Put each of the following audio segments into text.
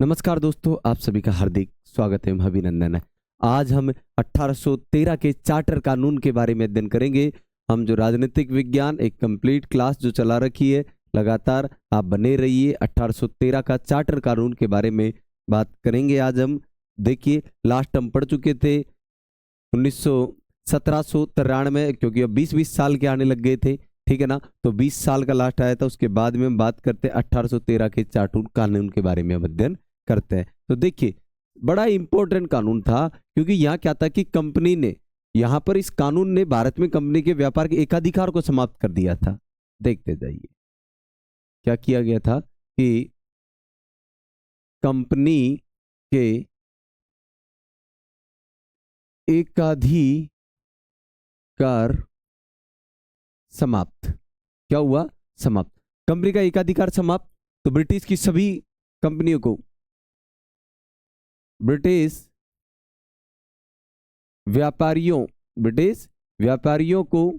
नमस्कार दोस्तों, आप सभी का हार्दिक स्वागत है, अभिनंदन है। आज हम 1813 के चार्टर कानून के बारे में अध्ययन करेंगे। हम जो राजनीतिक विज्ञान एक कंप्लीट क्लास जो चला रखी है, लगातार आप बने रहिए। 1813 का चार्टर कानून के बारे में बात करेंगे आज हम। देखिए, लास्ट हम पढ़ चुके थे 1793, क्योंकि अब 20-20 साल के आने लग गए थे, ठीक है ना। तो 20 साल का लास्ट आया था, उसके बाद में हम बात करते हैं 1813 के चार्टर कानून के बारे में हम अध्ययन करते हैं। तो देखिए, बड़ा इंपॉर्टेंट कानून था, क्योंकि यहाँ क्या था कि कंपनी ने, यहाँ पर इस कानून ने भारत में कंपनी के व्यापार के एकाधिकार को समाप्त कर दिया था। देखते जाइए क्या किया गया था कि कंपनी के एकाधिकार समाप्त, क्या हुआ? समाप्त। कंपनी का एकाधिकार समाप्त, तो ब्रिटिश की सभी कंपनियों को, ब्रिटिश व्यापारियों को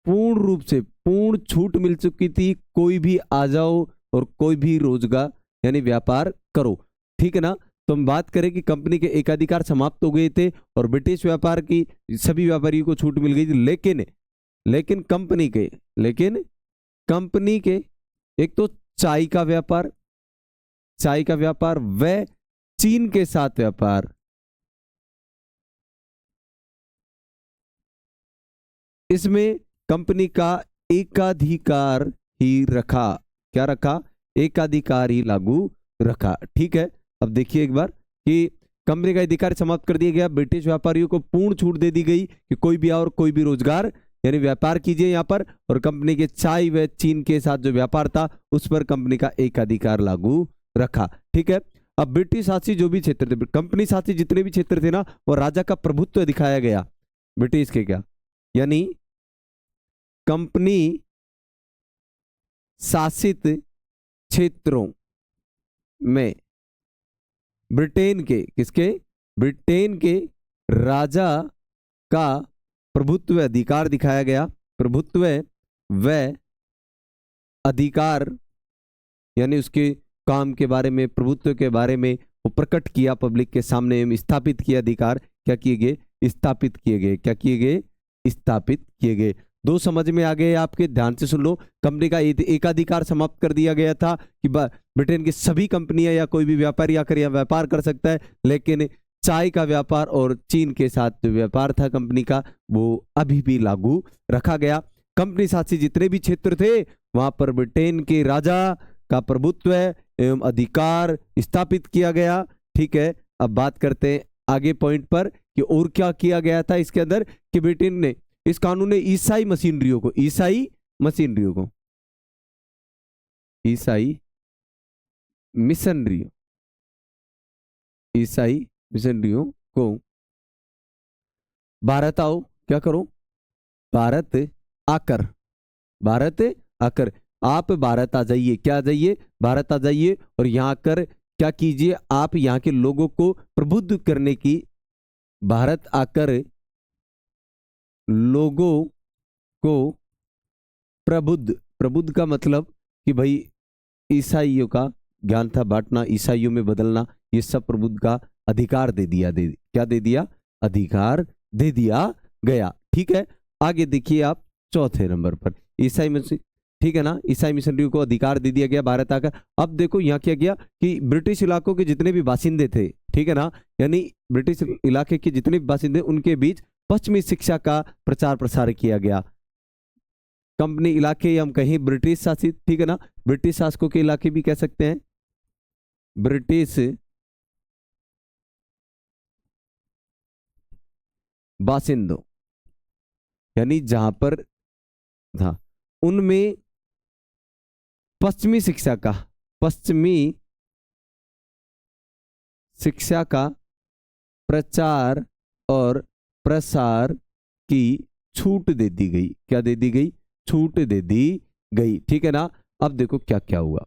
पूर्ण रूप से पूर्ण छूट मिल चुकी थी। कोई भी आ जाओ और कोई भी रोजगार यानी व्यापार करो, ठीक है ना। तो हम बात करें कि कंपनी के एकाधिकार समाप्त हो गए थे और ब्रिटिश व्यापार की सभी व्यापारियों को छूट मिल गई थी। लेकिन कंपनी के एक तो चाय का व्यापार व चीन के साथ व्यापार, इसमें कंपनी का एकाधिकार ही रखा। क्या रखा? एकाधिकार ही लागू रखा, ठीक है। अब देखिए एक बार कि कंपनी का अधिकार समाप्त कर दिया गया। ब्रिटिश व्यापारियों को पूर्ण छूट दे दी गई कि कोई भी आओ और कोई भी रोजगार यानी व्यापार कीजिए यहाँ पर। और कंपनी के चाय व चीन के साथ जो व्यापार था, उस पर कंपनी का एकाधिकार लागू रखा, ठीक है। अब ब्रिटिश शासित जो भी क्षेत्र थे, कंपनी शासित जितने भी क्षेत्र थे ना, वो राजा का प्रभुत्व दिखाया गया। ब्रिटिश के क्या यानी कंपनी शासित क्षेत्रों में ब्रिटेन के राजा का प्रभुत्व अधिकार दिखाया गया। प्रभुत्व व अधिकार यानी उसके काम के बारे में, प्रभुत्व के बारे में वो प्रकट किया पब्लिक के सामने, स्थापित किया अधिकार। क्या किए गए? स्थापित किए गए। दो समझ में आ गए आपके? ध्यान से सुन लो। कंपनी का एकाधिकार समाप्त कर दिया गया था कि ब्रिटेन की सभी कंपनियां या कोई भी व्यापारी आकर यहाँ व्यापार कर सकता है, लेकिन चाय का व्यापार और चीन के साथ जो व्यापार था कंपनी का, वो अभी भी लागू रखा गया। कंपनी शासित जितने भी क्षेत्र थे, वहां पर ब्रिटेन के राजा का प्रभुत्व एवं अधिकार स्थापित किया गया, ठीक है। अब बात करते हैं आगे पॉइंट पर कि और क्या किया गया था इसके अंदर, कि ब्रिटेन ने, इस कानून ने ईसाई मिशनरियों को भारत आओ, क्या करो? भारत आकर आप भारत आ जाइए। क्या आ जाइए? भारत आ जाइए। और यहाँ आकर क्या कीजिए? आप यहाँ के लोगों को प्रबुद्ध करने की, भारत आकर लोगों को प्रबुद्ध का मतलब कि भाई ईसाइयों का ज्ञान था बांटना, ईसाइयों में बदलना, ये सब प्रबुद्ध का अधिकार क्या दे दिया? अधिकार दे दिया गया, ठीक है। आगे देखिए आप चौथे नंबर पर ईसाई मिशन, ठीक है ना। ईसाई मिशनरियों को अधिकार दे दिया गया भारत आकर। अब देखो यहाँ क्या किया कि ब्रिटिश इलाकों के जितने भी बासिंदे थे, ठीक है ना, यानी ब्रिटिश इलाके के जितने भी बासिंदे, उनके बीच पश्चिमी शिक्षा का प्रचार प्रसार किया गया। कंपनी इलाके हम कहीं ब्रिटिश शासित, ठीक है ना, ब्रिटिश शासकों के इलाके भी कह सकते हैं ब्रिटिश बासिंदों, यानी जहां पर था, उनमें पश्चिमी शिक्षा का प्रचार और प्रसार की छूट दे दी गई। क्या दे दी गई? छूट दे दी गई, ठीक है ना। अब देखो क्या क्या हुआ।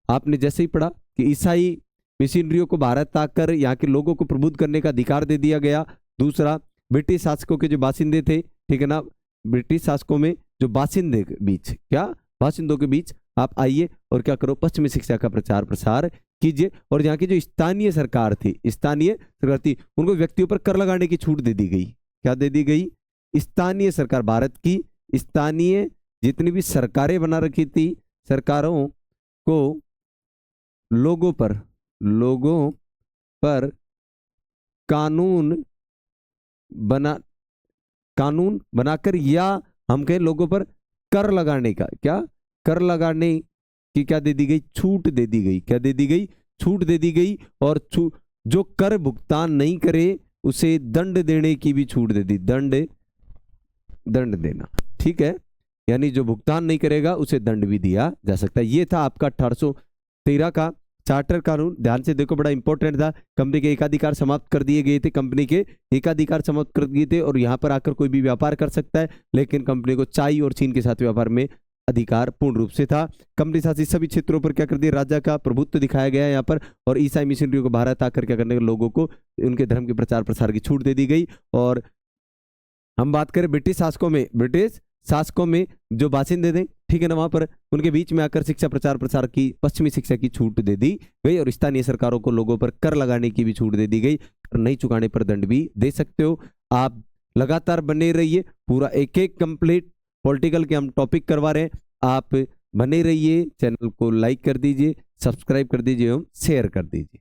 आपने जैसे ही पढ़ा कि ईसाई मिशनरियों को भारत आकर यहाँ के लोगों को प्रबुद्ध करने का अधिकार दे दिया गया। दूसरा, ब्रिटिश शासकों के जो बासिंदे थे, ठीक है ना, ब्रिटिश शासकों में जो बासिंदे के बीच, क्या बासिंदों के बीच आप आइए और क्या करो? पश्चिमी शिक्षा का प्रचार प्रसार कीजिए। और यहाँ की जो स्थानीय सरकार थी, स्थानीय सरकार थी, उनको व्यक्तियों पर कर लगाने की छूट दे दी गई। क्या दे दी गई? स्थानीय सरकार, भारत की स्थानीय जितनी भी सरकारें बना रखी थी, सरकारों को लोगों पर कानून बनाकर, या हम कहें लोगों पर कर लगाने का, क्या कर लगाने की क्या दे दी गई? छूट दे दी गई। क्या दे दी गई? छूट दे दी गई। और जो कर भुगतान नहीं करे उसे दंड देने की भी छूट दे दी। दंड देना, ठीक है, यानी जो भुगतान नहीं करेगा उसे दंड भी दिया जा सकता है। ये था आपका 1813 का चार्टर कानून। ध्यान से देखो, बड़ा इंपॉर्टेंट था। कंपनी के एकाधिकार समाप्त कर दिए गए थे, कंपनी के एकाधिकार समाप्त कर दिए थे, और यहां पर आकर कोई भी व्यापार कर सकता है, लेकिन कंपनी को चाय और चीन के साथ व्यापार में अधिकार पूर्ण रूप से था। कंपनी शासित सभी क्षेत्रों पर क्या कर दिया? राजा का प्रभुत्व दिखाया गया है यहाँ पर। और ईसाई मिशनरियों को भारत आकर क्या करने के, लोगों को उनके धर्म के प्रचार प्रसार की छूट दे दी गई। और हम बात करें ब्रिटिश शासकों में जो बासिंदे थे, ठीक है ना, वहां पर उनके बीच में आकर शिक्षा प्रचार प्रसार की, पश्चिमी शिक्षा की छूट दे दी गई। और स्थानीय सरकारों को लोगों पर कर लगाने की भी छूट दे दी गई। कर नहीं चुकाने पर दंड भी दे सकते हो। आप लगातार बने रहिए, पूरा एक एक कंप्लीट पॉलिटिकल के हम टॉपिक करवा रहे हैं। आप बने रहिए, चैनल को लाइक कर दीजिए, सब्सक्राइब कर दीजिए एवं शेयर कर दीजिए।